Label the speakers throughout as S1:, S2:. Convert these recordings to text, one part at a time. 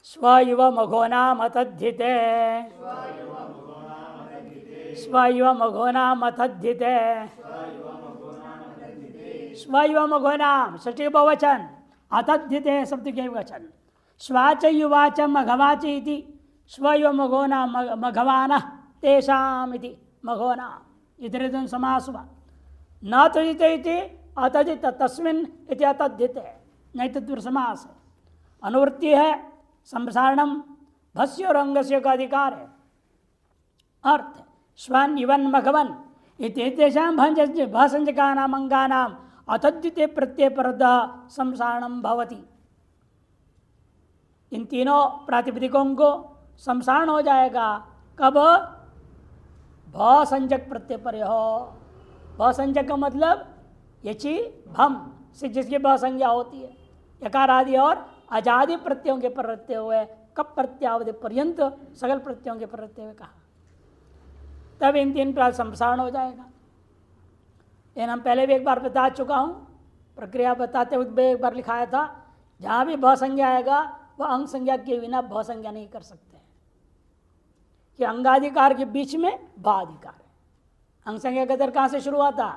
S1: स्वयुव मघोनाम अतद्धिते स्वयुव मघोनाम अतद्धिते स्वयुव मघोनाम षष्ठी बहुवचन अतद्धिते सप्तमी वचन स्वाच युवाच मघवाच इति स्वयुव मघोनाम मघवानः तेषाम् इति मघोनाम इतरेतुं समास हुआ न तदिते इति अतदित तस्मिन् इति अतद्धिते नैतत्व समास है। अनुवृत्ति है संप्रसारणम भस्य और अंगस्य का अधिकार है। अर्थ स्वन् युवन मघवन इतेषां भसंजका नाम अंगा नाम अतद्धिते प्रत्यय परद संप्रसारणम भवति। इन तीनों प्रातिपदिकों को संप्रसारण हो जाएगा कब? भसंजक प्रत्यय पर हो। भसंजक का मतलब यचि भम से जिसकी भसंज्ञा होती है यकार आदि और अजादि प्रत्ययों के प्रत्यय हुए कब प्रत्यावधि पर्यंत सकल प्रत्ययों के प्रत्यय हुए कहा, तब इन तीन प्राय संप्रसारण हो जाएगा। इन हम पहले भी एक बार बता चुका हूँ, प्रक्रिया बताते हुए एक बार लिखाया था। जहाँ भी भ संज्ञा आएगा वह अंग संज्ञा के बिना भ संज्ञा नहीं कर सकते हैं कि अंगाधिकार के बीच में भ अधिकार है। अंग संज्ञा का दर कहाँ से शुरू हुआ था?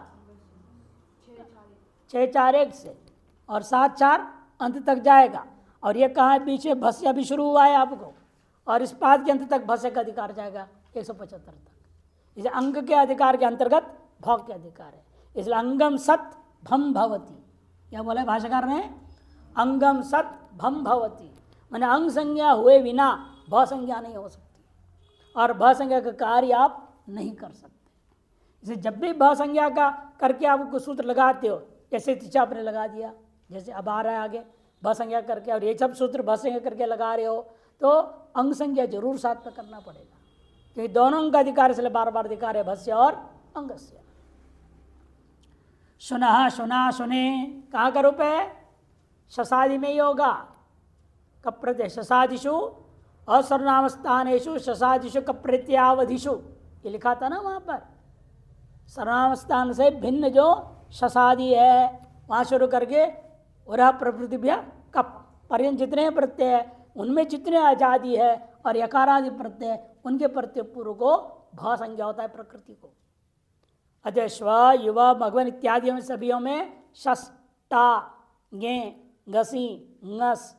S1: 6-4-1 से और 7-4 अंत तक जाएगा। और ये कहाँ बीच में भस्य भी शुरू हुआ है आपको, और इस पाद के अंत तक भस्य का अधिकार जाएगा 175 तक। इसे अंग के अधिकार के अंतर्गत भोग के अधिकार है। इसलिए अंगम सत भम भवती, क्या बोला है भाषाकार ने? अंगम सत भम भवती, माने अंग संज्ञा हुए बिना भ संज्ञा नहीं हो सकती और भ संज्ञा का कार्य आप नहीं कर सकते। इसे जब भी भ संज्ञा का करके आप उसको सूत्र लगाते हो, जैसे तिचा आपने लगा दिया, जैसे अब आ रहा है आगे भ संज्ञा करके, और ये सब सूत्र भ संज्ञा करके लगा रहे हो तो अंग संज्ञा जरूर साथ में करना पड़ेगा, क्योंकि दोनों अंग का अधिकार इसलिए बार बार अधिकार है भस्य और अंगस्य। सुनः सुना सुने कहाँ का रूप है? शसादि में ही होगा। कब प्रत्यय? शसादिषु असर्वनाम स्थानेषु शसादिषु कप्रत्यावधिषु, ये लिखा था ना वहाँ पर। सर्वनाम स्थान से भिन्न जो शसादि है वहाँ शुरू करके और प्रवृत्तिभ्य कप पर्यंत जितने प्रत्यय है उनमें जितने आजादी है और यकारादि प्रत्यय उनके प्रत्यय पूर्व को भ संज्ञा होता है प्रकृति को। अतः स्व युव भगवान इत्यादि में सभीयों में शस टा गे गसी ngस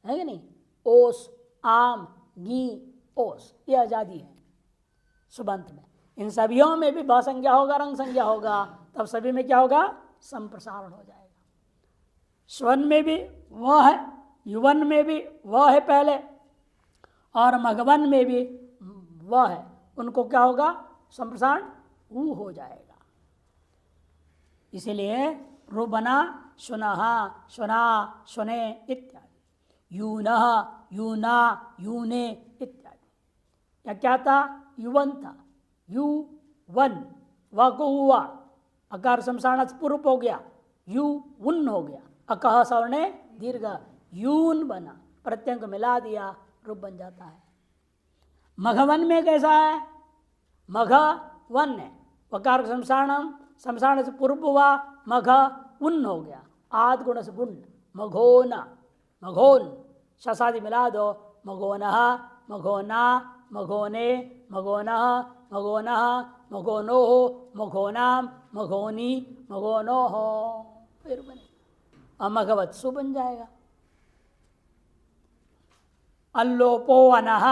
S1: है कि नहीं, ओस आम गी ओस, ये आजादी है सुबंत में। इन सभीयों में भी भ संज्ञा होगा रंग संज्ञा होगा, तब सभी में क्या होगा? संप्रसारण हो जाएगा। स्वन में भी वह है, युवन में भी वह है पहले, और मघवन में भी वह है, उनको क्या होगा? संप्रसारण ऊ हो जाएगा। इसीलिए रू बना सुनहा सुना सुने इत्यादि, यूनः यूना यूने इत्यादि। या क्या था? युवन था, यू वन, व को हुआ अकार संसारण पूर्व हो गया, यू उन हो गया, अकह सवर्ण दीर्घ यून बना, प्रत्यय को मिला दिया रूप बन जाता है। मघवन में कैसा है? मघ वन है, वकार संसारण से पूर्व हुआ, मघ उन हो गया, आद गुण से गुण, मघोना मघोन, शसादि मिला दो, मघोनः मघोना मघोने मघोनः मघोनः मघोनो मघोनाम मघोनी मघोनो हो, फिर बने अमघवत्सु बन जाएगा। अल्लोपो अनः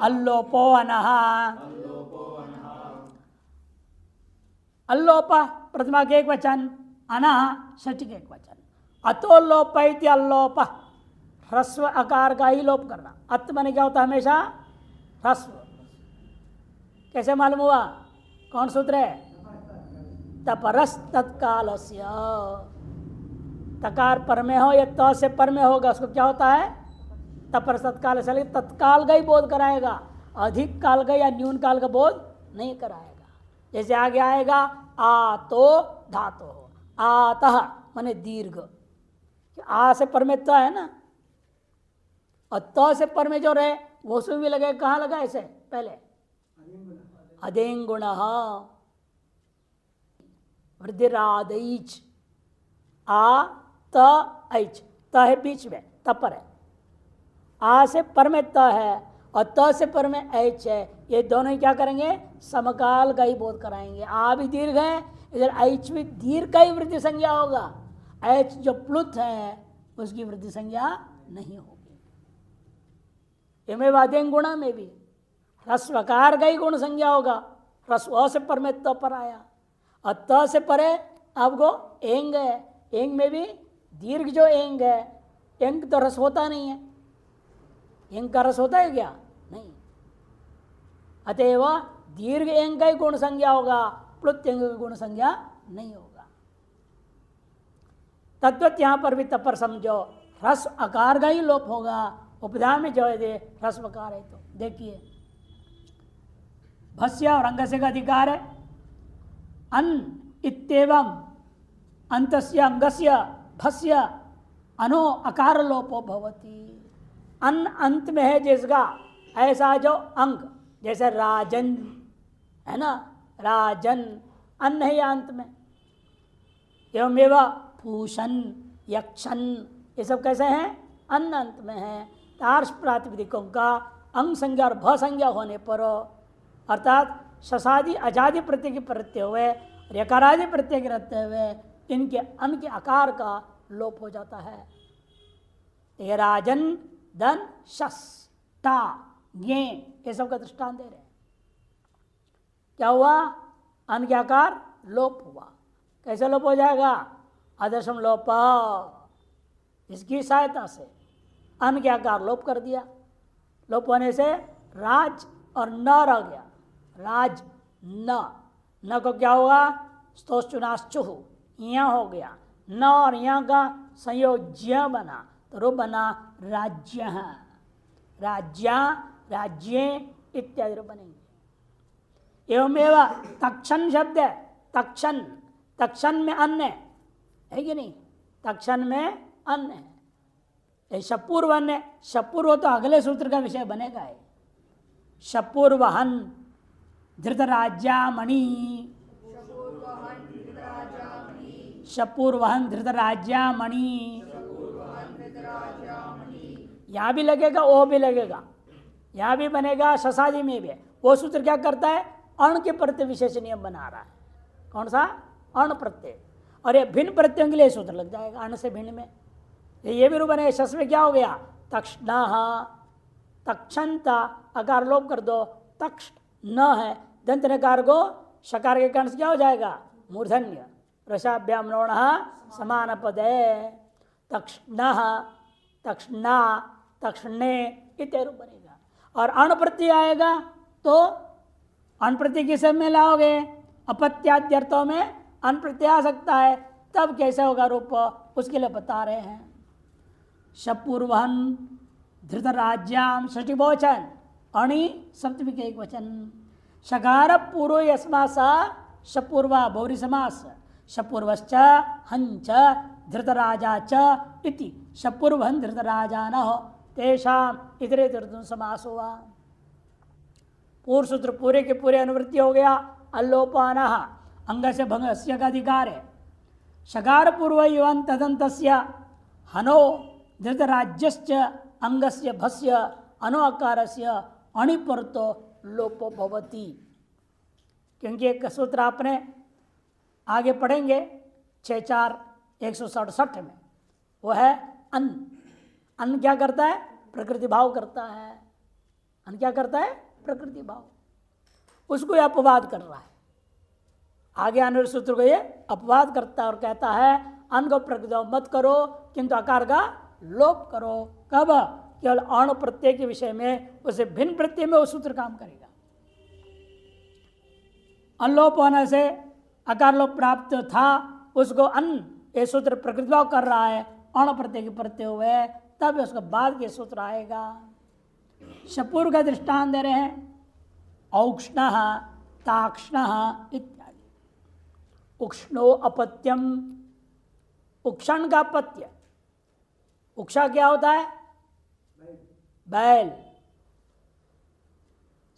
S1: अल्लोपो अनः, अल्लोप प्रथमा के एक वचन, अनः षष्ठी के एक वचन। अतो लोप इति अल्लोप, ह्रस्व आकार का ही लोप करना। अत माने क्या होता है? हमेशा ह्रस्व। कैसे मालूम हुआ? कौन सूत्र है? तपरस तत्कालस्य, तकार पर में हो या त से पर में होगा उसको क्या होता है? तपरस तत्काल से, तत्काल का ही बोध कराएगा, अधिक काल का या न्यून काल का बोध नहीं कराएगा। जैसे आगे आएगा आ तो धातो, आतः माने दीर्घ, आ से पर में त है ना, और त से पर में जो रहे वो उसमें भी लगे, कहाँ लगा इसे? पहले अदेंगुण वृद्धिरादैच, आ त ऐच, त है बीच में, तपर है, आ से पर में त है और त से पर में ऐच है, ये दोनों ही क्या करेंगे, समकाल का ही बोध कराएंगे। आ भी दीर्घ है, इधर ऐच भी दीर्घ का ही वृद्धि संज्ञा होगा, ऐच जो प्लुत है उसकी वृद्धि संज्ञा नहीं होगी। इमे वाद्यं गुणा में भी ह्रस्वकार का ही गुण संज्ञा होगा, ह्रस्व से पर में त पर आया और त से परे आपको एंग है, एंग में भी दीर्घ जो एंग है, एंग तो रस होता नहीं है, एंग का रस होता है क्या, नहीं, अतएव दीर्घ एंग का ही गुण संज्ञा होगा, प्लुत एंग का गुण संज्ञा नहीं होगा। तद्वत यहां पर भी तपर समझो, ह्रस्व आकार का ही लोप होगा, उपधा में जो है ह्रस्वकार है। तो देखिए भस्य और अंगस्य का अधिकार है, अन इत्येवं अंतस्य अंगस्य भस्य अनो अकार लोपो भवति। अन अंत में है जिसका, ऐसा जो अंग, जैसे राजन है ना, राजन अन्न है या अंत में, एवं भूषण यक्षण ये सब कैसे हैं, अन्न अंत में है। तार्श प्रातिपदिकों का अंग संज्ञा और भ संज्ञा होने पर, अर्थात शसादि अजादि प्रत्यय के प्रत्यय हुए और यकारादि प्रत्यय के रहते हुए इनके अन्न के आकार का लोप हो जाता है। ये राजन धन शस टा ये ये सब का दृष्टांत दे रहे हैं। क्या हुआ, अन्न के आकार लोप हुआ। कैसे लोप हो जाएगा, आदर्शम लोप, इसकी सहायता से अन्न के आकार लोप कर दिया। लोप होने से राज और न रह गया, राज न को क्या होगा, स्तोश्चुनाश्चुहु यहाँ हो गया, न और यहाँ का संयोज्य बना तो रूप बना राज्य, राज्य राज्य इत्यादि रूप बनेंगे। एवमेव तक्षण शब्द है, तक्षण, तक्षण में अन्न है कि नहीं, तक्षण में अन्न है। शपूर्व अन्न, शपूर्व तो अगले सूत्र का विषय बनेगा है। शपूर्वहन धृतराज्यामणि, शपूर्वहन धृतराज्यामणि, यहाँ भी लगेगा ओ भी लगेगा, यहाँ भी बनेगा, शसादी में भी। वो सूत्र क्या करता है, अण के प्रत्यय विशेष नियम बना रहा है। कौन सा, अण प्रत्यय, और ये भिन्न प्रत्ययों के लिए सूत्र लग जाएगा, अण से भिन्न में। ये भी रूप बनेगा, शस में क्या हो गया, तक्षण, तक्षणता अकार लोप कर दो, तक्ष न है, दंत नकार को शकार के कारण से क्या हो जाएगा, मूर्धन्य, रसाभ्याम नोण समान पद है, तक्षण तक्षणा तक्षणे इत्यादि रूप बनेगा। और अण प्रत्यय आएगा तो अण प्रत्यय किस में लाओगे, अपत्याद्यर्थों में अण प्रत्यय आ सकता है, तब कैसे होगा रूप, उसके लिए बता रहे हैं। शपूर्वहन धृतराज्याम षष्ठी बहुवचन, अणि सप्तमी के एक वचन। शकार पूर्व यस्मास शपूर्वा बहुरी समास, शपूर्वश्च हंच धृतराजा च इति शपूर्वहन धृतराजान तेषाम इतरे तीर्थम समास हुआ। पूर्व सूत्र पूरे के पूरे अनुवृत्ति हो गया। अल्लोपान अंग से भंग अस्य का अधिकार है। शकार पूर्व युवन तदंतस्य हनो धृतराज्यश्च अंगस्य भस्य अनो अकारस्य अणिपरतो लोपो भवति। क्योंकि एक सूत्र आपने आगे पढ़ेंगे 6-4-167 में, वो है अन्न। अन्न क्या करता है, प्रकृति भाव करता है। अन्न क्या करता है, प्रकृति भाव, उसको यह अपवाद कर रहा है। आगे आने वाले सूत्र को ये अपवाद करता है और कहता है अन्न को प्रकृति भाव मत करो, किंतु आकार का लोप करो। कब, केवल अण प्रत्यय के विषय में, उसे भिन्न प्रत्यय में वो सूत्र काम करेगा। अनलोप होने से अकार लोप प्राप्त था, उसको अन्न ये सूत्र प्रकृति भाव कर रहा है, अण प्रत्यय के प्रत्यय हुए, तब उसके बाद के सूत्र आएगा। शपूर का दृष्टांत दे रहे हैं, औक्ष्ण ताक्ष्ण इत्यादि। उक्ष्णो अपत्यम, उक्षण का अपत्य। उक्षा क्या होता है, बैल,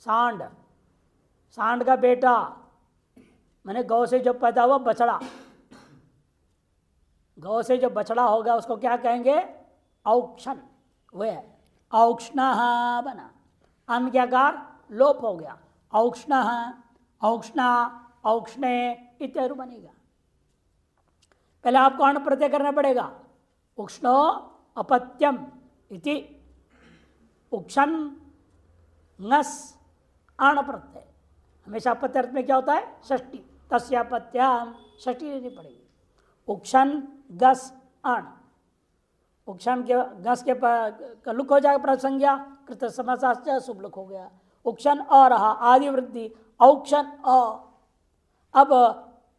S1: सांड, सांड का बेटा, मैंने गौ से जो पैदा हुआ बछड़ा, गौ से जो बछड़ा होगा उसको क्या कहेंगे, औक्षण वह औक्षण बना, अन के आकार लोप हो गया, औक्षण औक्षणा औक्षणे इत्यादि बनेगा। पहले आपको अण प्रत्यय करना पड़ेगा, उक्ष्णो अपत्यम इति उक्षण ngस अण प्रत्यय। हमेशा अपत्य अर्थ में क्या होता है? षष्ठी, तस्यापत्याम षष्ठी लेनी पड़ेगी। उक्षण गस अण, उक्षण के गस के लुक हो जाएगा प्रसंज्ञा, कृत समासाश्च शुभ लुक हो गया। उक्षण अ रहा, आदि वृद्धि औक्षण अ। अब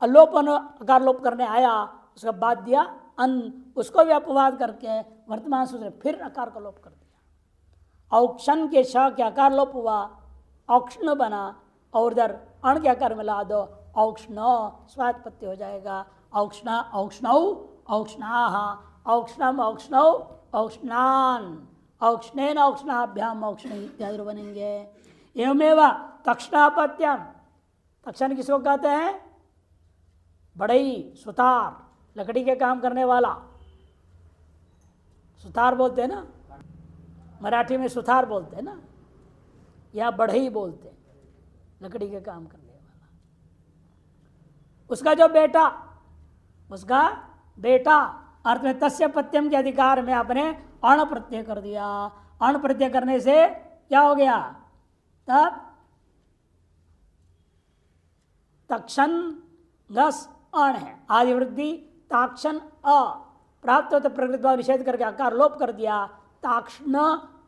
S1: अलोपन अकार लोप करने आया, उसका बाद दिया अन, उसको भी अपवाद करके वर्तमान सूत्र फिर अकार का लोप कर दिया। औक्षण के श के आकार लोप हुआ, औक्षण बना, और इधर अण के आकार मिला दो, औक्षण स्वात्पत्ति हो जाएगा। औक्षण औक्षणौ औक्षणाः औक्षणम औक्षणौ औक्षणान औक्षणेन औक्षणाभ्याम औक्षण इत्यादि बनेंगे। एवमेव तक्षणापत्यम, तक्षण किसको कहते हैं? बढ़ई, सुतार, लकड़ी के काम करने वाला सुतार बोलते हैं ना, मराठी में सुतार बोलते हैं ना, या बढ़ई बोलते हैं, लकड़ी के काम करने वाला। उसका जो बेटा, उसका बेटा अर्थ में तस्य पत्यम के अधिकार में आपने अण प्रत्यय कर दिया। अण प्रत्यय करने से क्या हो गया? तब तक्षण गस अण है, आदि वृद्धि ताक्षण अ प्राप्त होते प्रकृति भाव निषेध करके आकार लोप कर दिया, ताक्षण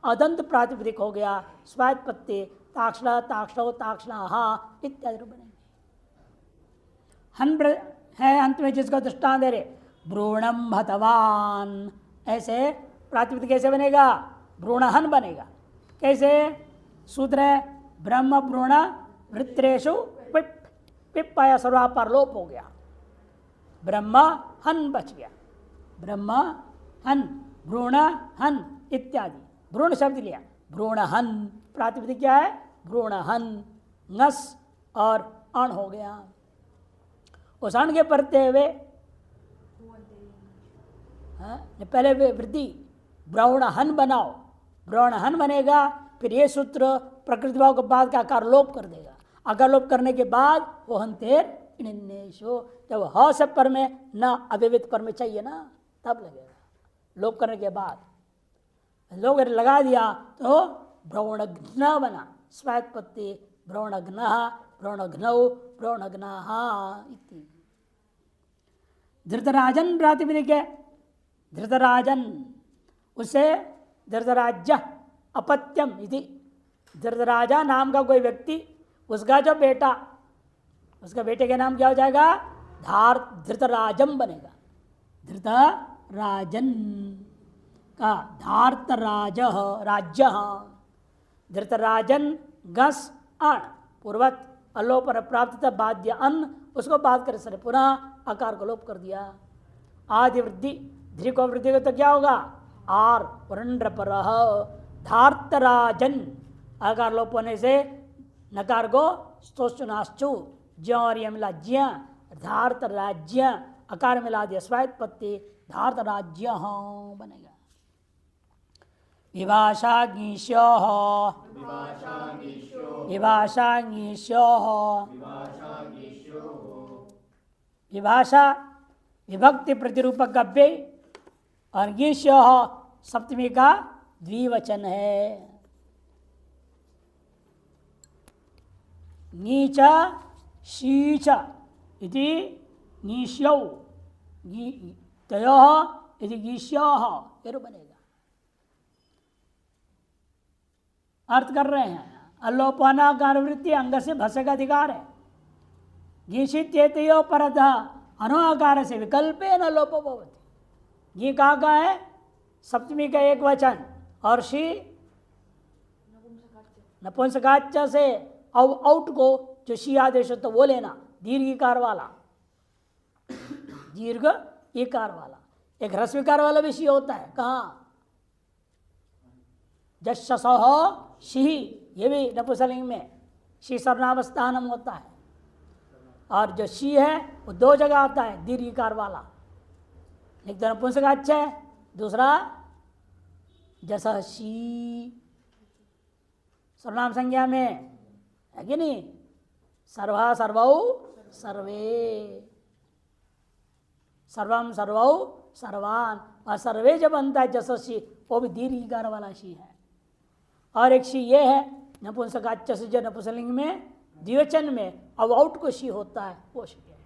S1: अदंत प्रातिपदिक हो गया, स्वात्पत्ति ताक्षण ताक्षण ताक्षण इत्यादि बनेंगे। हन है अंत में जिसका दृष्टांत दे रहे, भ्रूणम हतवान, ऐसे प्रातिपदिक कैसे बनेगा? भ्रूणहन बनेगा। कैसे? सूत्र है ब्रह्म भ्रूण वृत्रेषु पिप, पिप पाया सर्वापार लोप हो गया, ब्रह्म हन बच गया, ब्रह्म हन भ्रूण हन इत्यादि, भ्रूण शब्द लिया, भ्रूण हन प्रातिपदिक क्या है? भ्रूण हन, नस और अण हो गया। उस अण के प्रत्यय हुए पहले वृद्धि ब्रौणहन बनाओ, ब्रौणहन बनेगा, फिर ये सूत्र प्रकृति भाव के बाद का आकार लोप कर देगा। आकार लोप करने के बाद वो हंतेर इनिन्नेशो, जब ह से पर में न अव्यवित पर में चाहिए ना, तब लगेगा। लोप करने के बाद लोग लगा दिया तो भ्रौणघ्न बना, स्वात्पत्ति भ्रौणघ्न भ्रौणघ्नौ भ्रौणघ्नाः इति। धृतराजन प्रातिपदिक है, धृतराजन, उसे धृतराज्य अपत्यम इति। धृतराजा नाम का कोई व्यक्ति, उसका जो बेटा, उसका बेटे का नाम क्या हो जाएगा? धृतराजम बनेगा, धृतराजन का धार्तराज राज्य, धृतराजन गस अण पूर्वत अलोपर प्राप्त बाध्य अन्न, उसको बात कर सर पुनः आकार को लोप कर दिया। आदि वृद्धि, ध्री को वृद्धि को तो क्या होगा? आर वरंड्र पर धार्तराजन, आकार लोप होने से नकार को स्तोचुनाश्चु ज्यों और ये मिला ज्य, धार्त राज्य अकार मिला दिया स्वात्पत्ति धार्त राज्य बनेगा। विभाषाज्ञीष्यो विभाषाज्ञीष्यो, विभाषा विभक्ति प्रतिरूपक गव्य और गीष्यो सप्तमी का द्विवचन है। नीच शीच इति नीष्यौ, तयोः इति गीष्योः बनेगा। अर्थ कर रहे हैं, अल्लोपनाकार वृत्ति अंग से भस का अधिकार है। गीषित्येतयो परतः अनोकार से विकल्पे न लोपो भवति। ये कहाँ का है? सप्तमी का एक वचन, और शी नपुंसकाच से आउट को जो शी आदेश तो वो लेना, दीर्घ इकार वाला, दीर्घ इकार वाला। एक ह्रस्व इकार वाला भी शी होता है, कहाँ? जशसह शी, ये भी नपुंसकलिंग में शी सर्वनामस्थानम होता है। और जो शी है वो दो जगह आता है, दीर्घ इकार वाला, एक तो नपुंसकाच है, दूसरा जैसा शी सर्वनाम संज्ञा में है कि नहीं, सर्वा सर्वौ सर्वे, सर्वम सर्वौ सर्वान, और सर्वे जब बनता है जससी वो भी दीर्घ ईकार वाला शी है। और एक शी ये है नपुंसकाच्य से जो नपुंसकलिंग में द्विवचन में अब आउट को शी होता है वो शी है।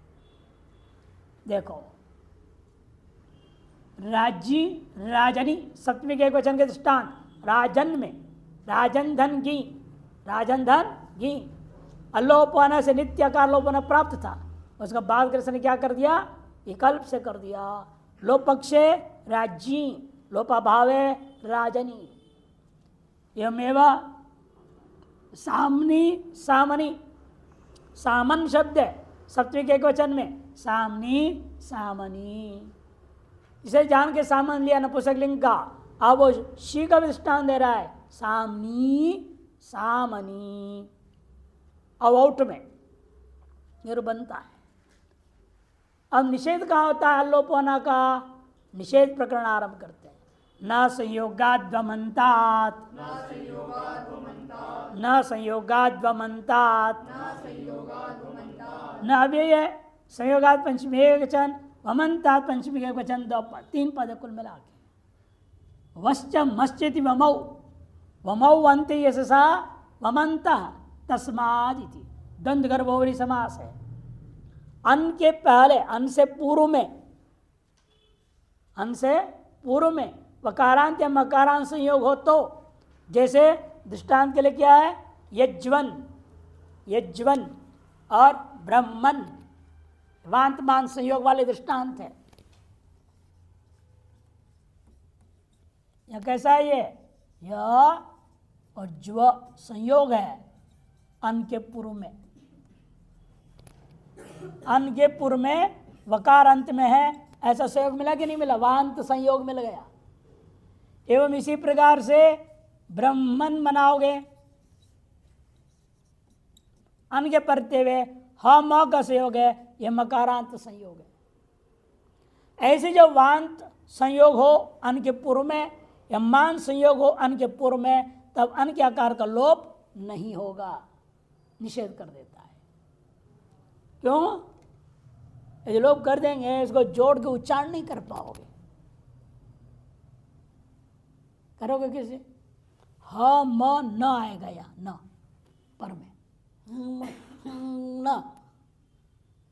S1: देखो राजी राजनी सप्तमी के एक वचन के दृष्टांत, राजन में राजन धन घी, राजन धन घी, अल्लोपना से नित्याकार लोपना प्राप्त था, उसका बाद कृष्ण ने क्या कर दिया, विकल्प से कर दिया। लोपक्षे राज्ञी, लोपाभावे राजनी, यमेव सामनी सामनी, सामन शब्द है सप्तमी के एक वचन में, सामनी सामनी, इसे जान के सामन लिया नपुंसक लिंग का। अब वो शी का दृष्टांत दे रहा है, सामनी सामनी, अब आउट में ये बनता है। अब निषेध कहाँ होता है अल्लोपना का, निषेध प्रकरण आरंभ करते हैं। न संयोगाद्वमन्तात्, न संयोगाद्वमन्तात्, न अव्यय संयोगात् पंचमी एकवचन, वमन्तात् पंचमी एकवचन, दो पद, तीन पद कुल मिला के। वश्च मश्चेति वमौ, वमौ अन्ते यशसा वमन्तः तस्मादिति, द्वंद्व गर्भोवरी समास है। अन के पहले, अन से पूर्व में, अन से पूर्व में वकारांत या मकारांत संयोग हो तो, जैसे दृष्टांत के लिए क्या है, यज्वन, यज्वन और ब्रह्मन, वांत मान संयोग वाले दृष्टांत है। यह कैसा है, ये य और ज्व संयोग है अन के पूर्व में, अन के पूर्व में वकार अंत में है, ऐसा संयोग मिला कि नहीं मिला, वांत संयोग मिल गया। एवं इसी प्रकार से ब्रह्मन मनाओगे, अन के परते हुए ह म का संयोग है, यह मकारांत संयोग है। ऐसे जो वांत संयोग हो अन के पूर्व में या मान संयोग हो अन के पूर्व में, तब अन के आकार का लोप नहीं होगा, निषेध कर देता है। क्यों, यदि लोप कर देंगे इसको जोड़ के उच्चारण नहीं कर पाओगे, करोगे कैसे, ह म न आएगा, या न पर में न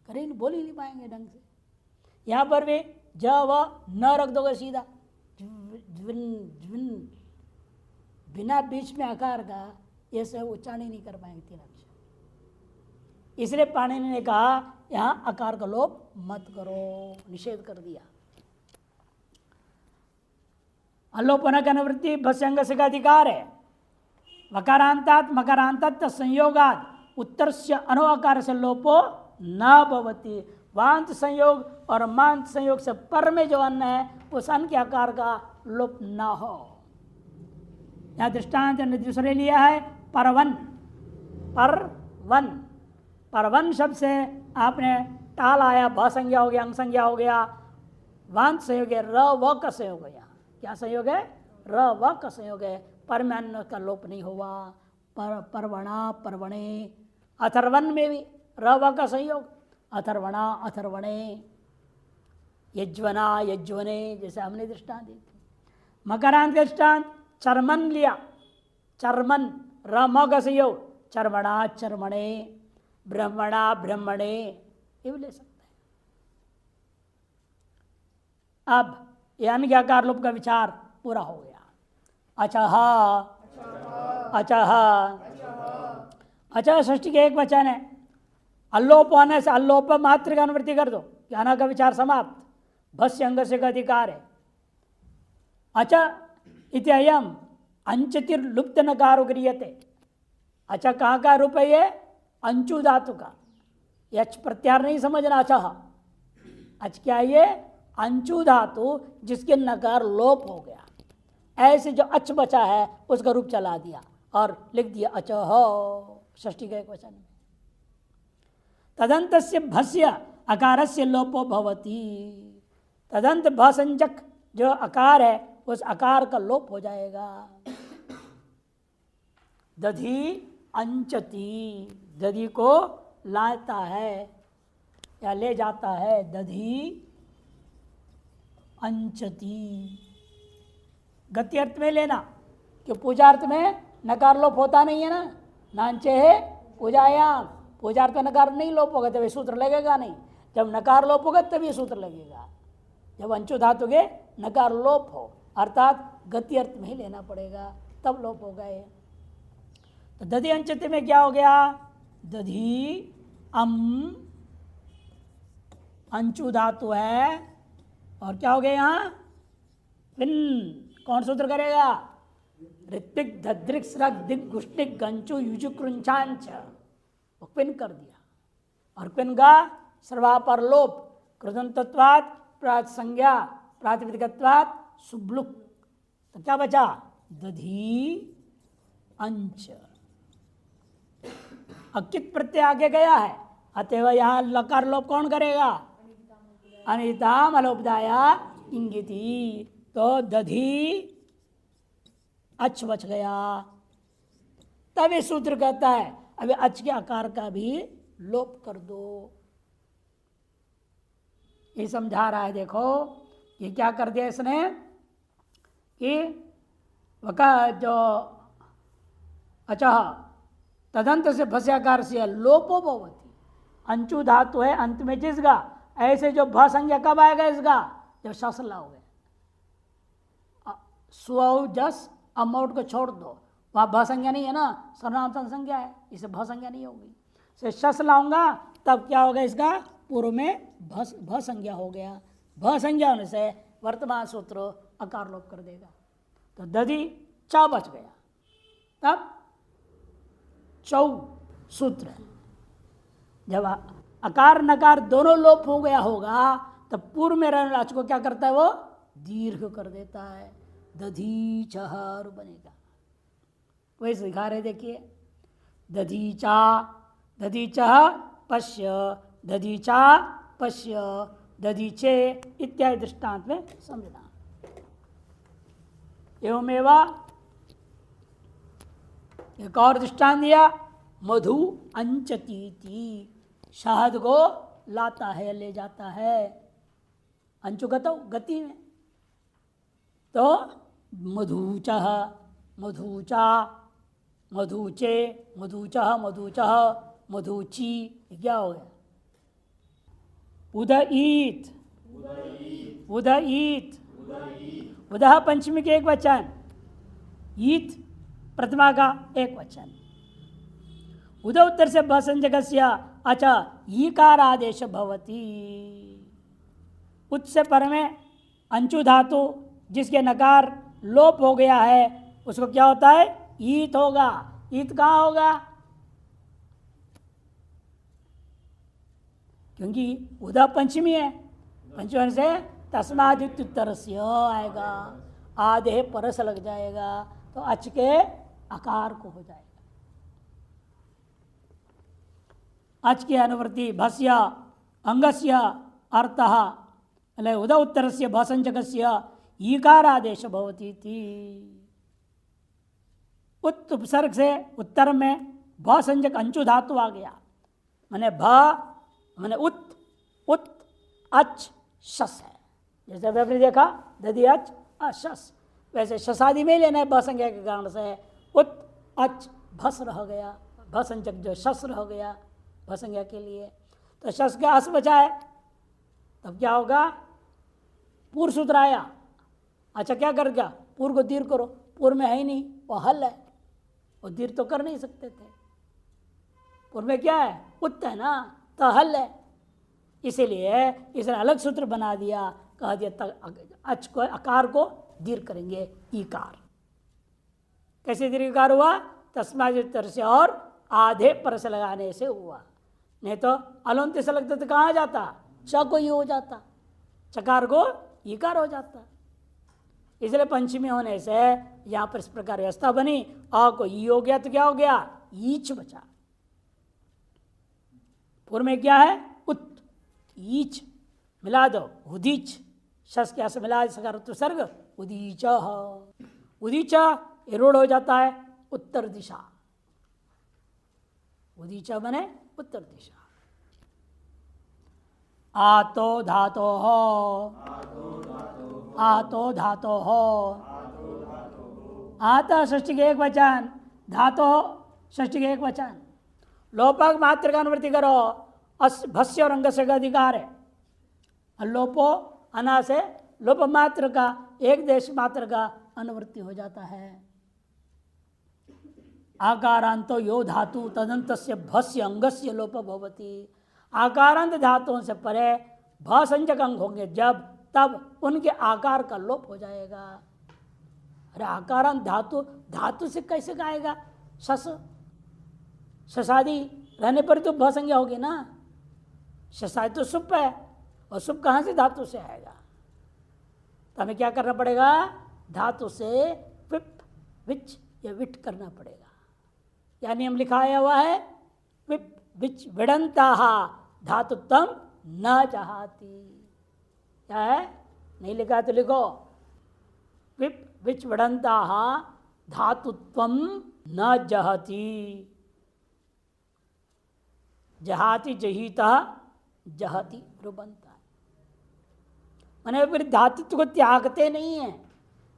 S1: करे, बोल ही नहीं पाएंगे ढंग से। यहां पर भी ज व न रख दोगे सीधा, बिना बीच में आकार का, ये सब उच्चारण ही नहीं कर पाएंगे तीन अक्षर। इसलिए पाणिनि ने कहा यहां आकार का लोप मत करो, निषेध कर दिया। अल्लोपना का निवृत्ति भस्यंग से का अधिकार है। वकारांतात मकारांतात संयोगात उत्तर से अनोकार से लोपो न भवति, वांत संयोग और मांत संयोग से पर में जो अन्न है उस अन्न के आकार का लोप न हो। यहां दृष्टांत दूसरे लिया है परवन, परवन, परवन शब्द से आपने टाल आया, भ संज्ञा हो गया, अंग संज्ञा हो गया, वांत संयोग है, र व का संयोग है। क्या संयोग है, र व का संयोग है, पर में अन्न का लोप नहीं हुआ। परवणा परवणे, अथर्वन में भी र व का संयोग, अथर्वणा अथर्वणे, यज्वना यज्वने, जैसे हमने दृष्टांत दी थी। मकरांत का दृष्टांत चर्मन लिया, चर्मन र म का संयोग, चर्मणा चर्मणे, ब्रह्मणा ब्रह्मणे, ये भी ले सकते हैं। अब यह अन्य आकार लोप का विचार पूरा हो गया। अचह, अचह, अचह षष्ठी के एक वचन है, अल्लोप होने से अल्लोप मात्र का अनुवृत्ति कर दो, ज्ञाना का विचार समाप्त, भस्य अंग से का अधिकार है। अच इत्ययम अंचतिर लुप्त नकारो क्रियते, अच्छा कहाँ का रूप है ये, अंचु धातु का, यच प्रत्यार नहीं समझना। अचह, अच क्या ये, अंचु धातु जिसके नकार लोप हो गया, ऐसे जो अच बचा है उसका रूप चला दिया और लिख दिया अचह षष्ठी का एक वचन में। तदंतस्य भस्य अकारस्य लोपो भवति, तदंत भसंजक जो आकार है उस आकार का लोप हो जाएगा। दधी अंचती, दधी को लाता है या ले जाता है, दधी अंचती। गति अर्थ में लेना, कि पूजार्थ में नकार लोप होता नहीं है ना, नांचे है पूजायाम, पूजार्थ में नकार नहीं लोप होगा तभी सूत्र लगेगा नहीं, जब नकार लोप होगा तभी सूत्र लगेगा। जब अंचु धातु के नकार लोप हो अर्थात गति अर्थ में ही लेना पड़ेगा, तब लोप होगा ये। तो दधी अंचति में क्या हो गया, दधी अंचु धातु है और क्या हो गया यहाँ पिन, कौन सूत्र करेगा, ऋत्विक धद्रिक स्रग दिग गुष्टिक गंचु युजु कृंचांच, वो पिन कर दिया। और पिन का सर्वापर लोप, कृदंतत्वात् प्रात संज्ञा प्रातिपदिकत्वात् सुब्लुक, तो क्या बचा, दधी अंच। अकित प्रत्यय आगे गया है, अतएव यहां लकार लोप कौन करेगा, अनिताम अलोपदाया इंगिति, तो दधी अच बच गया। तब ये सूत्र कहता है अभी अच के आकार का भी लोप कर दो। ये समझा रहा है, देखो ये क्या कर दिया इसने कि वका जो अच्छा तदंत से भस्याकार से लोपो भवति, अंचु धातु है अंत में जिसका, ऐसे जो भ संज्ञा कब आएगा इसका, जब शस लाओगे, स्व जस अमाउट को छोड़ दो, वहाँ भ संज्ञा नहीं है ना, सर्वनाम संज्ञा है, इसे भ संज्ञा नहीं होगी। से शस लाऊंगा तब क्या होगा, इसका पूर्व में भ संज्ञा हो गया, भ संज्ञा होने से वर्तमान सूत्र अकार लोप कर देगा, तो दधी च बच गया। तब चौ सूत्र है, जब अकार नकार दोनों लोप हो गया होगा तब पूर्व में रहने वाले को क्या करता है, वो दीर्घ कर देता है, दधी चहर बनेगा। वही सिखा रहे, देखिए दधीचा, दधीचह पश्य, दधीचा पश्य, दधीचे इत्यादि दृष्टांत में समझना। एवमेवा एक और दृष्टांत दिया, मधु अंचती, शहद को लाता है ले जाता है, अंचुगतो गति में, तो मधुचह मधुचा मधुचे मधुचह मधुचह मधुची, क्या हो गया, उदईत उदईत, उदह पंचमी के एक वचन, ईत प्रथमा का एक वचन, उद उत्तर से भसंजकस्य अच्छा ईकार आदेश भवति, उत से पर में अंचु धातु जिसके नकार लोप हो गया है उसको क्या होता है, ईत होगा। ईत कहाँ होगा, क्योंकि उदा पंचमी है, पंचमी से तस्मादित्युत्तर से आएगा, आधे परस लग जाएगा तो अच के आकार को हो जाएगा। अच की अनुवृत्ति भस्य अंगस्य अर्थः उद उत्तर से भसंचकस्य ईकारादेश भवति थी। उत उपसर्ग से उत्तर में भसंजक अंचु धातु आ गया, माने माने उत अच शस है, जैसे अभी आपने देखा दधी अच अशस, वैसे शसादि में लेना है भसंज्ञा के कारण से उत अच भस रह गया, भसंजक जो शस रह गया भसंज्ञा के लिए, तो शस का अस बचा है, तब क्या होगा, पूर्व सूत्र आया। अच्छा क्या कर गया, पूर्व को दीर्घ करो, पूर्व में है ही नहीं, वो हल है, वो दीर्घ तो कर नहीं सकते थे, पूर्व में क्या है, उत्त है ना, तो हल है, इसीलिए इसने अलग सूत्र बना दिया, कह दिया अच को आकार को दीर्घ करेंगे, ईकार। कैसे दीर्घकार हुआ, तस्मादित्तर से और आधे पर से लगाने से हुआ, नहीं तो अलंत से लगता तो कहाँ जाता, च को ये हो जाता, चकार को ईकार हो जाता। इसलिए पंचमी होने से यहाँ पर इस प्रकार व्यवस्था बनी, आ को ई हो गया तो क्या हो गया, ईच बचा। पूर्व में क्या है, ईच मिला दो, उदीच, शस क्या से मिला सकार उत्सर्ग उदीच। उदीच ये रूढ़ हो जाता है उत्तर दिशा। उदीच बने उत्तर दिशा। आतो धातो हो, आतो धातो हो, आता षष्ठी के एक वचन, धातो षष्ठी के एक वचन। लोपक मात्र का अनुवृत्ति करो, भस्य और अंग से का अधिकार है। लोपो अना से लोप मात्र का एक देश मात्र का अनुवृत्ति हो जाता है। आकारांतो यो धातु तदंतस्य भस्य अंगस्य लोप भवति। आकारांत धातुओं से परे भ संज्ञक अंग होंगे जब, तब उनके आकार का लोप हो जाएगा। अरे आकारांत धातु, धातु से कैसे गाएगा? शस शसादी रहने पर तो भ संज्ञा होगी ना। शसादी तो सुप है, और सुप कहाँ से धातु से आएगा? तो हमें क्या करना पड़ेगा? धातु से विप विच या विट करना पड़ेगा। या नियम लिखाया हुआ है, विप विच विडंता धातुत्वम न चाहती। क्या है? नहीं लिखा तो लिखो, विप विच विडंता धातुत्वम न जहती। जहाति जहीता जहति रुबंता। मैंने फिर धातुत्व को त्यागते नहीं है।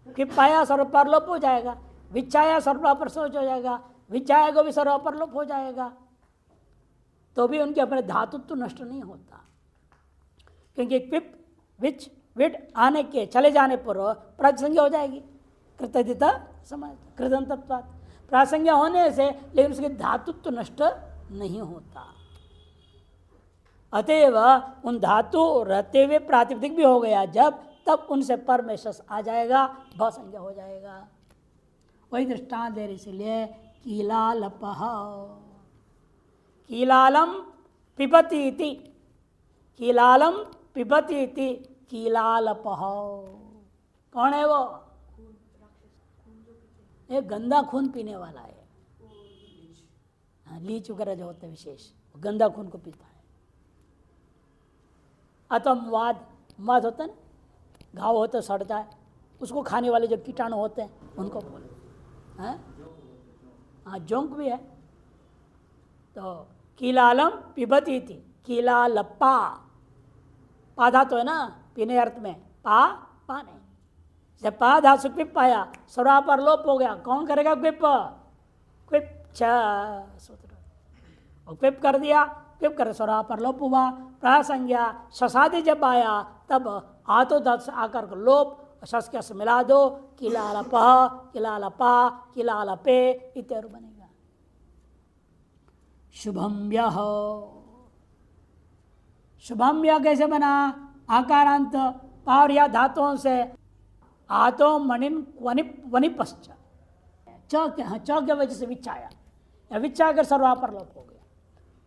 S1: कृपाया सर्वपर लोप हो जाएगा, विचाया सर्वपर सोच हो जाएगा, विचाया को भी सर्वपर लोप हो जाएगा, तो भी उनके अपने धातुत्व नष्ट नहीं होता। क्योंकि पिप विच विड आने के चले जाने पर प्रासंज्ञा हो जाएगी। कृतदिता समाज कृदंतत्वात्, प्रासंज्ञा होने से लेकिन उसके धातुत्व नष्ट नहीं होता। अतएव उन धातु रहते हुए प्रातिपदिक भी हो गया जब, तब उनसे पर में शस आ जाएगा, भ संज्ञा हो जाएगा। वही दृष्टांत दे रही, इसलिए कीलालपः, कीलालम पिबति इति, कीलालम पिबति इति कीलालपः। कौन है वो? एक गंदा खून पीने वाला है। हाँ, लीच वगैरह जो होते हैं विशेष, गंदा खून को पीता है। अतमवाद, वाद होता है ना, घाव होता है सड़ता है, उसको खाने वाले जो कीटाणु होते हैं उनको बोलते हैं। हाँ, जोंक भी है। तो कीलालम पिबती थी, कीलालप्पा, पा धातु है ना पीने अर्थ में, पा पाने से पा धातु क्विप पाया, स्वरा पर लोप हो गया। कौन करेगा क्विप? क्विप सूत्र, और क्विप कर दिया, क्विप कर स्वरा पर लोप हुआ। प्रासंज्ञा शसादि जब आया तब आतो धातु आकर को लोप, शस के से मिला दो, किलालपः किलालपा किलालपे इत्यादि बनेगा। शुभम्यः, शुभम्य कैसे बना? आकारांत पावर या धातुओं से आतो मणिन वनिपश्च, च के वजह से विचाया, या विचाया कर सर्वापर लोप हो गया।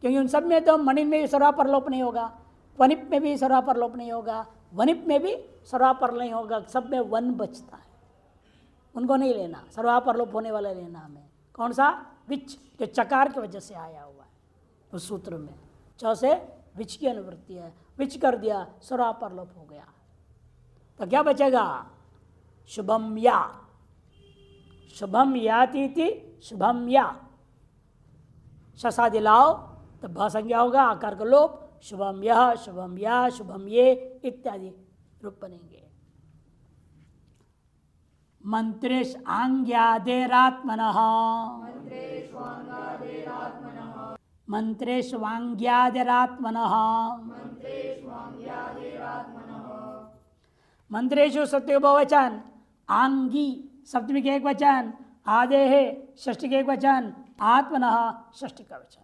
S1: क्योंकि उन सब में तो मणिन में भी सर्वापर लोप नहीं होगा, वनिप में भी सर्वापर लोप नहीं होगा, वनिप में भी सर्वापर नहीं होगा, सब में वन बचता है। उनको नहीं लेना, सर्वापर लोप होने वाला लेना हमें। कौन सा? विच, जो चकार की वजह से आया हुआ है उस सूत्र में। च से विच की अनुवृत्ति है, विच कर दिया, सर्वापर लोप हो गया, तो क्या बचेगा? शुभम या, शुभम याति शुभम या, शसादि लाओ तब भ संज्ञा होगा, आकार का लोप, शुभम यह, शुभम या, शुभम ये इत्यादि रूप बनेंगे। मंत्रेश आंग्यादेरात्मनः, मंत्रेश वांग्यादेरात्मनः, मंत्रेशु सत्य बहुवचन, आंगी सप्तमी के एक वचन, आदेह षष्ठी के एक वचन, आत्मनः षष्ठी का वचन।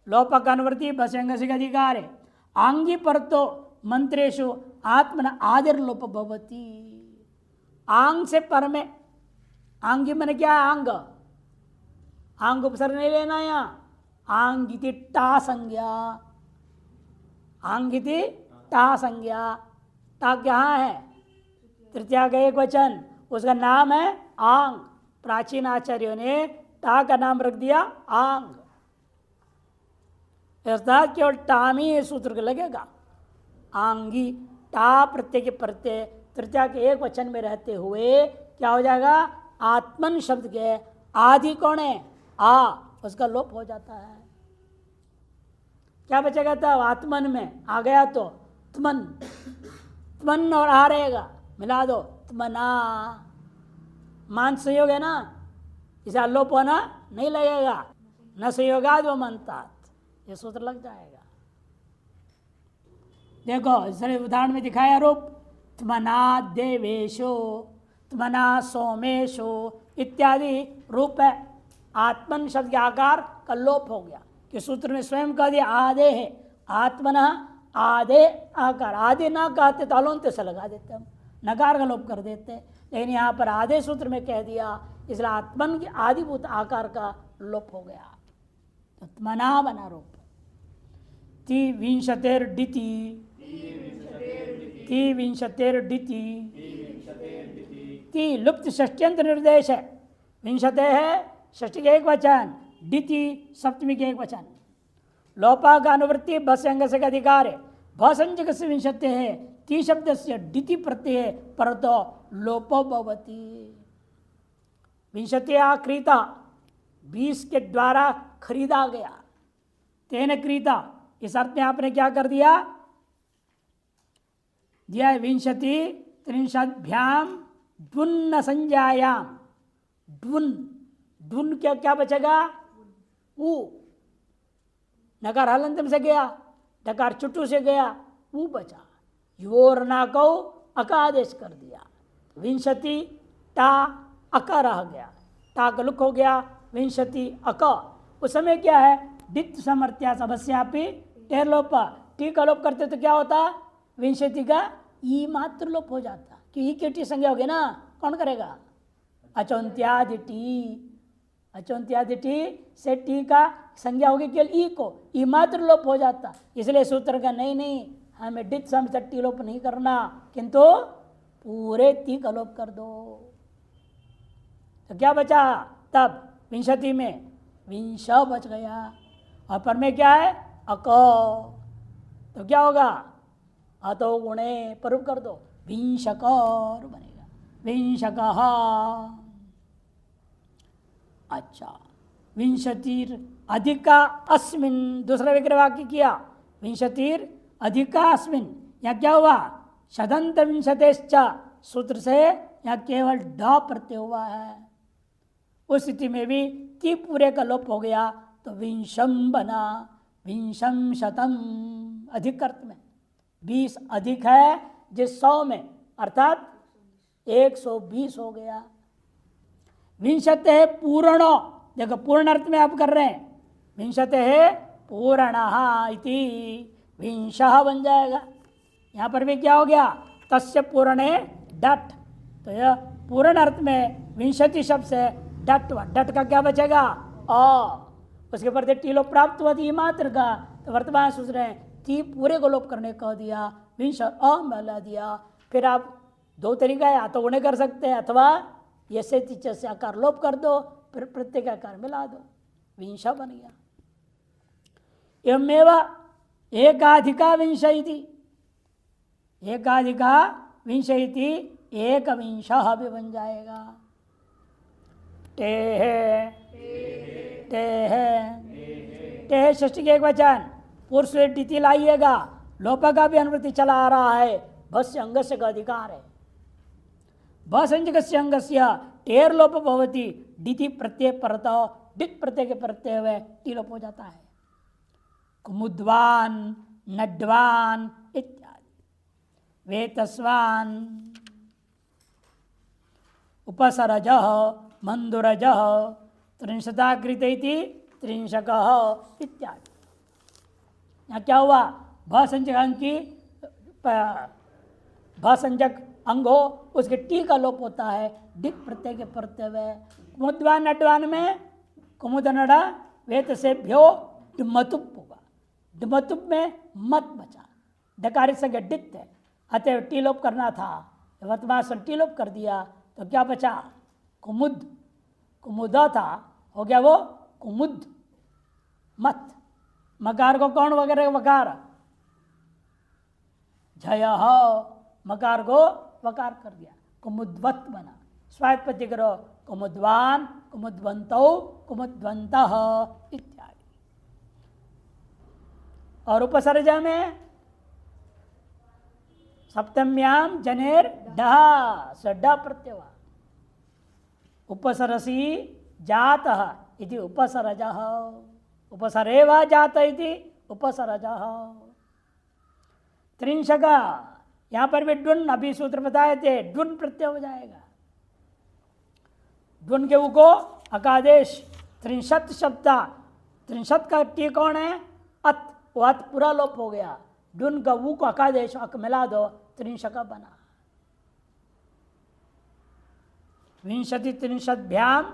S1: लोपक अनुवृत्ति बसंग से अधिकार है। आंगी पर तो मंत्रेशु आत्मन आदिर लोप भवती। आंग से पर में, आंगी मन क्या है? आंग, आंग उपसर्ग नहीं लेना यहाँ। आंगिति टा संज्ञा, आंगिति टा संज्ञा, टा कहाँ है? तृतीया का एक वचन, उसका नाम है आंग। प्राचीन आचार्यों ने टा का नाम रख दिया आंग, अर्थात केवल टा में सूत्र को लगेगा। आंगी टा प्रत्यय के प्रत्यय तृतीया के एक वचन में रहते हुए क्या हो जाएगा, आत्मन शब्द के आदि कौन है, आ, उसका लोप हो जाता है। क्या बचेगा तब आत्मन में आ गया तो त्मन, त्मन और आ रहेगा, मिला दो त्मना, मान संयोग है ना, इसे लोप होना नहीं लगेगा, न संयोगाद वो मनतात, ये सूत्र लग जाएगा। देखो इसलिए उदाहरण में दिखाया रूप, त्मना देवेशो, त्मना सोमेशो इत्यादि रूप है। आत्मन शब्द के आकार का लोप हो गया कि सूत्र ने स्वयं कह दिया आदे है, आत्मना आदे आकार, आदि ना कहते तो अलोन्त से लगा देते हम, नकार का लोप कर देते, लेकिन यहाँ पर आधे सूत्र में कह दिया, इसलिए आत्मन की आदिभूत आकार का लोप हो गया, तो त्मना बना रूप। ती विंशतेर्डिति, ती विंशतेर्डिति, ती लुप्त षष्ट्यंत निर्देश है, विंशते है षष्ठी के एक वचन, डिति सप्तमी के एक वचन, लोपा का अनुवृत्ति भस अंग से अधिकार है, भसंजक से विंशते है, ती शब्द से डिति प्रत्यय है, परतो लोपो भवति। विंशतिया क्रीता 20 के द्वारा खरीदा गया, तेन क्रीता, इस अर्थ में आपने क्या कर दिया, दिया विंशति त्रिंशद्भ्याम ढुन्न संज्ञायाम, ढुन, ढुन क्या क्या बचेगा, ऊ, नकार हलंतम से गया, डकार चुट्टू से गया, ऊ बचा, योर ना को अकादेश कर दिया, विंशति टा अका रह गया, टा का लुक हो गया, विंशति अक, उस समय क्या है, दित समर्थ्या सबस्यापि टेर लोप, टी का लोप करते तो क्या होता, विंशति का ई मात्र लोप हो जाता, कि ई की टी संज्ञा होगी ना, कौन करेगा, अचौंत्यादि टी, अचौंत्यादि टी से टी का संज्ञा होगी केवल ई को, ई मात्र लोप हो जाता, इसलिए सूत्र का नहीं नहीं हमें डित सम से टी लोप नहीं करना, किंतु पूरे ती का लोप कर दो। तो क्या बचा तब विंशति में, विंश बच गया, और पर में क्या है अक, तो क्या होगा, अतो गुणे पर कर दो, विंशकर बनेगा, विंशकः। अच्छा, विंशतिर अधिका अस्मिन, दूसरा विग्रह वाक्य किया, विंशतिर अधिका अस्मिन, यहाँ क्या हुआ, शदंत विंशतेश्च, सूत्र से यहाँ केवल ड प्रत्यय हुआ है, उस स्थिति में भी ती पूरे का लोप हो गया, तो विंशम बना, विंशम शतम, अधिक अर्थ में 20 अधिक है जिस 100 में, अर्थात 120 हो गया। विंशते है पूर्ण, देखो पूर्ण अर्थ में आप कर रहे हैं, विंशते है पूर्ण इति विंशः बन जाएगा, यहाँ पर भी क्या हो गया, तस्य पूर्णे डट, तो यह पूर्ण अर्थ में विंशति शब्द से डट हुआ, डट का क्या बचेगा अ, उसके पर टी लोप प्राप्त हुआ थी मात्र का, तो वर्तमान सोच रहे हैं ती पूरे को लोप करने कह दिया, विंश अ मिला दिया, फिर आप दो तरीका है, या तो गुणे कर सकते हैं अथवा ये से आकार लोप कर दो, फिर प्रत्येक आकार मिला दो, विंशा बन गया। एवमेव एकाधिका विंश इति, एकाधिका विंश इति एक विंशः भी बन जाएगा। टेह टेह टेह षष्ठी के एक वचन, पुरुष डिति लाइएगा, लोप का भी अनुवृत्ति चला आ रहा है, भस्य अंगस्य का अधिकार है, भसंजकस्य अंगस्य टेर लोप भवति, डिति प्रत्यय परत, डित प्रत्यय के प्रत्यय हुए टी लोप हो जाता है, कुमुद्वान नड्वान इत्यादि, वेतस्वान उपसरजः मंदुरजः त्रिंशताकृत इति त्रिंशकः इत्यादि। यहाँ क्या हुआ, भसंजक अंग की भसंजक अंग हो, उसके टी का लोप होता है, डित प्रत्यय के प्रत्यय। कुमुद्वान नड्वान में कुमुद नड़ा वेत से भ्यो डमतुप होगा, डमतुप में मत बचा, डकारी संज्ञा डित है, अतः टी लोप करना था, वर्तमान से टी लोप कर दिया, तो क्या बचा कुमुद, कुमुदा था, हो गया वो कुमुद मत, मकार को कौन वगैरह वकार, झय, मकार को वकार कर दिया, कुमुद्वत बना। स्वायत्पत्ति करो, कुमुद्वान, कुमुद्वंतो, कुमुद्वंतः इत्यादि। और उपसर्ज में सप्तम्याम जनेर डह स ड प्रत्यय, उपसरसी जातः इति उपसरजः, उपसरेव जात इति उपसरजः। त्रिंशक यहां पर भी ढून, अभी सूत्र बताए थे, ढून प्रत्यय हो जाएगा। ढून के ऊ को अकादेश, त्रिंशत शब्द, त्रिंशत का टी कौन है? अत, वो अत पूरा लोप हो गया। ढून का ऊ को अकादेश अक मिला दो, त्रिंशक बना। विंशति त्रिंशद्भ्याम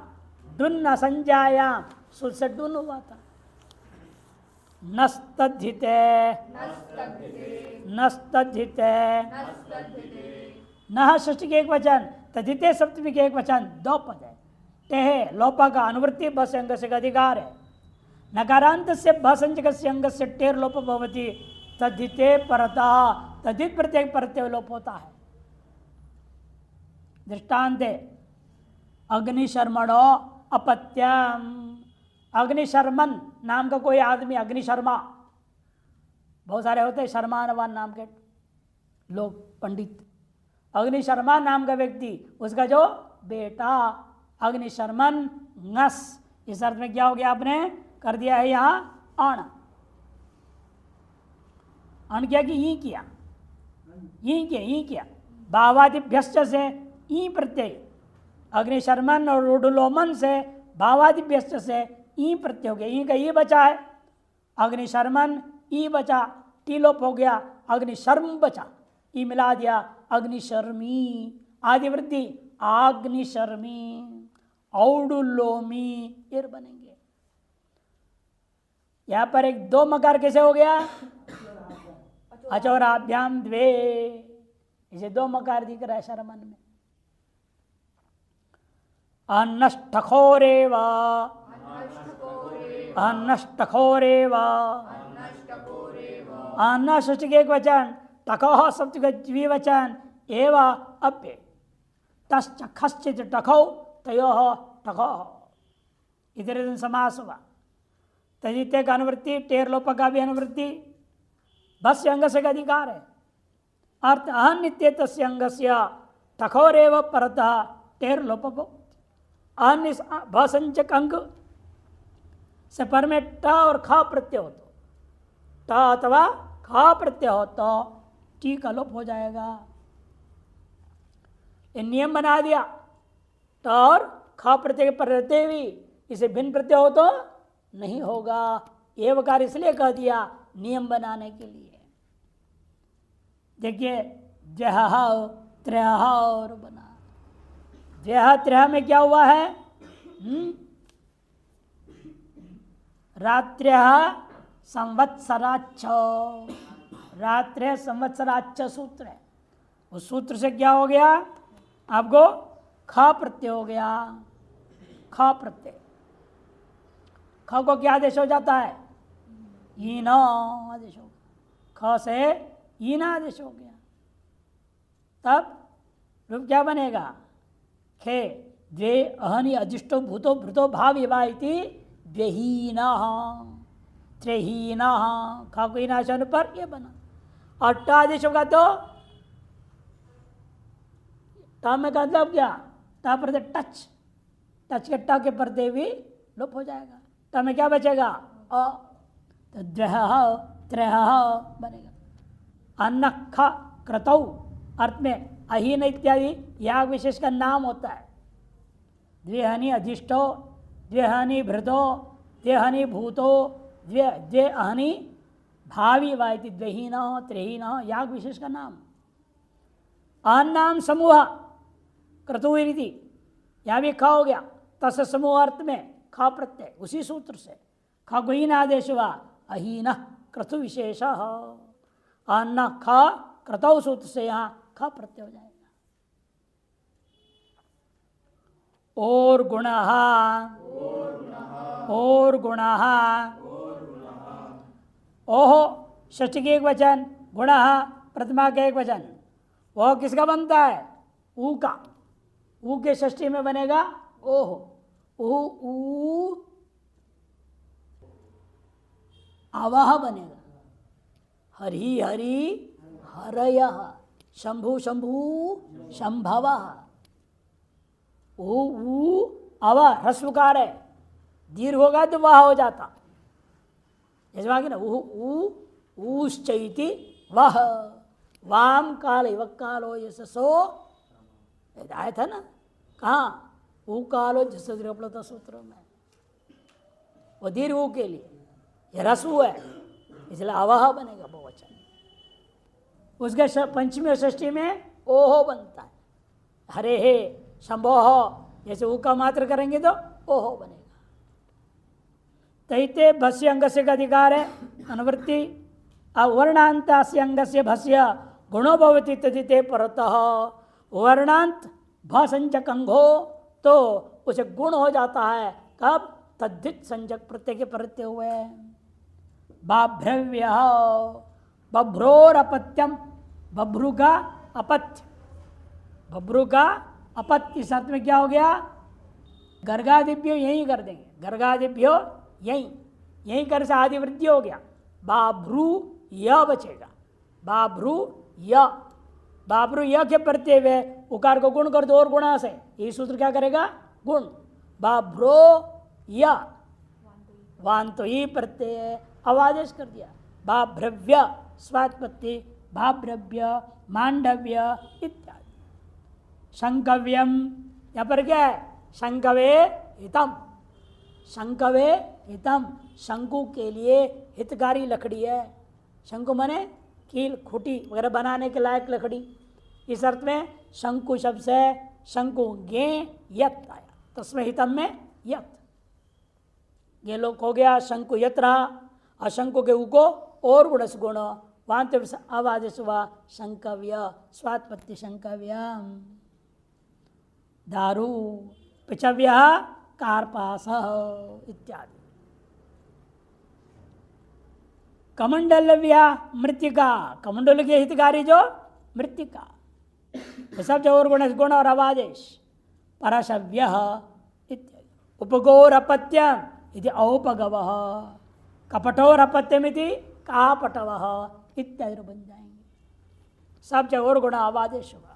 S1: ढून संज्ञायाम, सूत्र से ढून हुआ था। नस्तद्धिते नस्तद्धिते, नह षष्ठी के एक वचन, तद्धिते सप्तमी के एक वचन, दो पद है। टेह लोपा का अनुवृत्ति बस अंग से अधिकार है। नकारांत से भसंजक से अंग से टेर लोप भवती, तद्धिते परता, तद्धित प्रत्येक प्रत्यय लोप होता है। दृष्टांत अग्निशर्मणो अपत्यम, अग्निशर्मन नाम का कोई आदमी, अग्निशर्मा, बहुत सारे होते हैं शर्मानवान नाम के लोग, पंडित। अग्निशर्मा नाम का व्यक्ति, उसका जो बेटा अग्निशर्मन नस, इस अर्थ में क्या हो गया? आपने कर दिया है यहां अण, अण क्या कि ई किया, ई किया। भावादिभ्यश्च से ई प्रत्यय, अग्निशर्मन और रुडुलोमन से भावादिभ्यश्च से ई प्रत्यय हो गया। ई का ई बचा है, अग्निशर्मन ई बचा, टी लोप हो गया, अग्निशर्म बचा, ई मिला दिया, अग्निशर्मी, आदि वृद्धि आग्निशर्मी, औडुलोमी, ईर बनेंगे। यहां पर एक दो मकार कैसे हो गया? अचौराभ्याम द्वे, इसे दो मकार दिख रहा है शर्मन में। अन्नष्टखोरेव, अन्नष्टखोरेव, अन्न षष्ठी के एक वचन, टखो सप्तमी का द्विवचन, एव अप्य, तश्च खश्चित टखौ तयोः टखो, इधर समास हुआ। तजिते का अनुवृत्ति, टेर लोप का भी अनुवृत्ति, भस्य अंग से का अधिकार है। अर्थ अनित्य तस्य अंगस्य टखोरेव परतः टेर लोप, भसंचक अंग से पर में ट और ख प्रत्यय हो तो, ट अथवा ख प्रत्यय हो तो टी का लोप हो जाएगा। ये नियम बना दिया, ट और ख प्रत्यय पर रहते हुए इसे भिन्न प्रत्यय हो तो नहीं होगा। ये वकार इसलिए कह दिया नियम बनाने के लिए। देखिए जह त्रह और बना, जह त्रह में क्या हुआ है? रात्र्य संवत्सराच्छ, रात्र्य संवत्सराच्छ सूत्र है। उस सूत्र से क्या हो गया आपको? ख प्रत्यय हो गया। ख प्रत्यय, ख को क्या आदेश हो जाता है? ईन आदेश हो गया। ख से ईन आदेश हो गया, तब रूप क्या बनेगा? खे द्वे अहनि अधिष्टो भूतो भृतो भाव इति द्वेहीन त्रेहीन, खा को हीनाशन पर ये बना। और ट आदेश होगा तो ट में का मतलब क्या? ट पर टच, टच के ट के परते भी लोप हो जाएगा। ट में क्या बचेगा? अ, तो द्वह त्रह बनेगा। अन्न ख क्रतौ अर्थ में अहीन इत्यादि याग विशेष का नाम होता है। द्वेहनि अधिष्ठो, द्वेहनि भृतो, द्वेहनि भूतो, द्वे अहनि भावी वायति द्वेहीन त्रेहीन, याग विशेष का नाम। अन्नाम समूह क्रतुरिति, यह भी ख हो गया। तस् समूह अर्थ में ख प्रत्यय, उसी सूत्र से ख को हीन आदेश हुआ। अहीन क्रतु विशेष, अन्न ख क्रतौ सूत्र से यहाँ ख प्रत्यय हो जाएगा। और गुणः, और गुणः, ओहो षष्ठी के एक वचन, गुणः प्रथमा के एक वचन। वह किसका बनता है? ऊ का। ऊ के षष्ठी में बनेगा ओह। ऊ आवाह बनेगा। हरि हरि हरयः, शंभु शंभु शंभवः। ऊ आवा ह्रस्वकार है, दीर्घ होगा तो वाह हो जाता। जैसे वहां ना ऊश्चैति वह, वाम काल वक्कालो यशसो आया था ना, कहाँ? ऊ कालो जस सूत्र में, वो दीर्घ के लिए ये रसु है, इसलिए अवह बनेगा बहुवचन। उसके पंचमी और षष्ठी में ओहो बनता है। हरे हे शंभो, जैसे ऊ का मात्र करेंगे तो ओहो बनेगा। तैते भस्य अंगस्य का अधिकार है, अनुवृत्ति। वर्णांतास्य अंगस्य भस्य गुणो भवति तदिते परतः। वर्णांत भ संजक अंग हो तो उसे गुण हो जाता है। कब? तद्धित संजक प्रत्यय के प्रत्यय हुए। बाभ्रव्य, बभ्रोरपत्यम, बभ्रु का अपत्य, बभ्रु का अपत्य। इस अर्थ में क्या हो गया? गर्गादिभ्यो यही कर देंगे, गर्गादिभ्यो यही कर से आदि वृद्धि हो गया। बाभ्रू य बचेगा, बाभ्रू य, बाभ्रू य के प्रत्यय वे उकार को गुण कर दो और गुणा से, ये सूत्र क्या करेगा? गुण। बाभ्रो य, वांतो ही प्रत्यय अब आदेश कर दिया। बाभ्रव्य स्वात्पत्ति, भाभ्रव्य मांडव्य इत्यादि। शंकव्यम, यहां पर क्या है? शंकवे हितम, शंकवे हितम, शंकु के लिए हितकारी लकड़ी है। शंकु माने कील खूटी वगैरह बनाने के लायक लकड़ी। इस अर्थ में शंकु शब्द से शंकु गे यत आया, तस्में हितम में यत, ये लोग हो गया शंकु यत रहा। और शंकु के ऊ को और गुणस गुण, वांत अब आदेश हुआ शंकव्य स्वात्पत्ति शंकव्यम। दारू पिचव्य कार्पास इत्यादि। कमंडलव्या मृतिका, कमंडल के हितकारी जो मृतिका, सब जो और गुण और अवादेश। परशव्य इत्यादि। उपगोर अपत्यम इति औपगवः, कपटोर अपत्यमिति कापटवः इत्यादि बन जाएंगे। सब जो और गुण अवादेश हुआ।